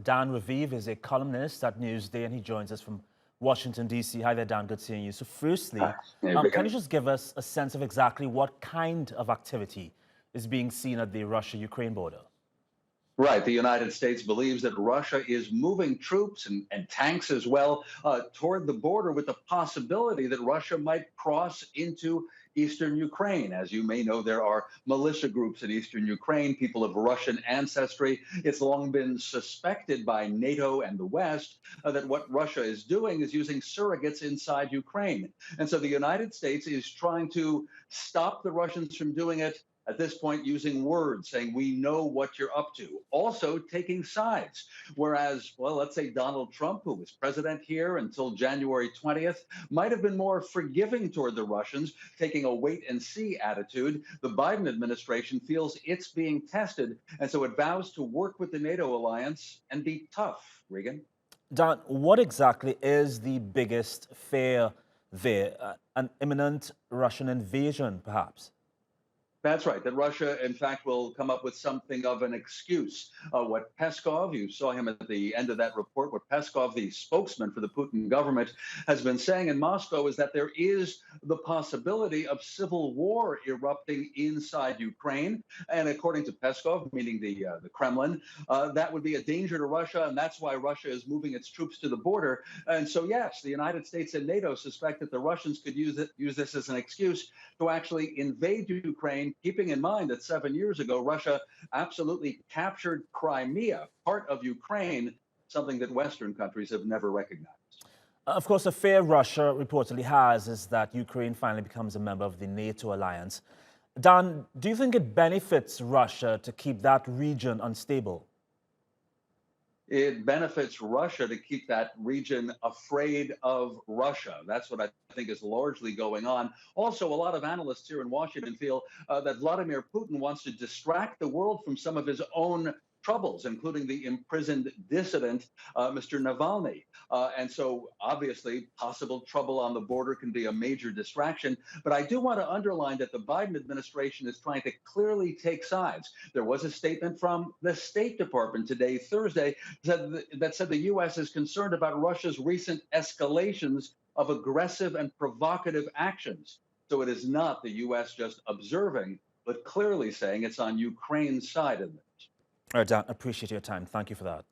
Dan Raviv is a columnist at Newsday, and he joins us from Washington, D.C. Hi there, Dan. Good seeing you. So firstly, can you just give us a sense of exactly what kind of activity is being seen at the Russia-Ukraine border? Right. The United States believes that Russia is moving troops and tanks as well toward the border, with the possibility that Russia might cross into eastern Ukraine. As you may know, there are militia groups in eastern Ukraine, people of Russian ancestry. It's long been suspected by NATO and the West that what Russia is doing is using surrogates inside Ukraine. And so the United States is trying to stop the Russians from doing it, at this point using words, saying, we know what you're up to. Also taking sides. Whereas, well, let's say Donald Trump, who was president here until January 20th, might have been more forgiving toward the Russians, taking a wait and see attitude. The Biden administration feels it's being tested, and so it vows to work with the NATO alliance and be tough. Regan? Dan, what exactly is the biggest fear there? An imminent Russian invasion, perhaps? That's right, that Russia, in fact, will come up with something of an excuse. What Peskov, you saw him at the end of that report, what Peskov, the spokesman for the Putin government, has been saying in Moscow is that there is the possibility of civil war erupting inside Ukraine. And according to Peskov, meaning the Kremlin, that would be a danger to Russia, and that's why Russia is moving its troops to the border. And so, yes, the United States and NATO suspect that the Russians could use this as an excuse to actually invade Ukraine, keeping in mind that 7 years ago, Russia absolutely captured Crimea, part of Ukraine, something that Western countries have never recognized. Of course, the fear Russia reportedly has is that Ukraine finally becomes a member of the NATO alliance. Dan, do you think it benefits Russia to keep that region unstable? It benefits Russia to keep that region afraid of Russia. That's what I think is largely going on. Also, a lot of analysts here in Washington feel that Vladimir Putin wants to distract the world from some of his own troubles, including the imprisoned dissident, Mr. Navalny. And so, obviously, possible trouble on the border can be a major distraction. But I do want to underline that the Biden administration is trying to clearly take sides. There was a statement from the State Department today, Thursday, that said the U.S. is concerned about Russia's recent escalations of aggressive and provocative actions. So it is not the U.S. just observing, but clearly saying it's on Ukraine's side in this. All right, Dan, appreciate your time. Thank you for that.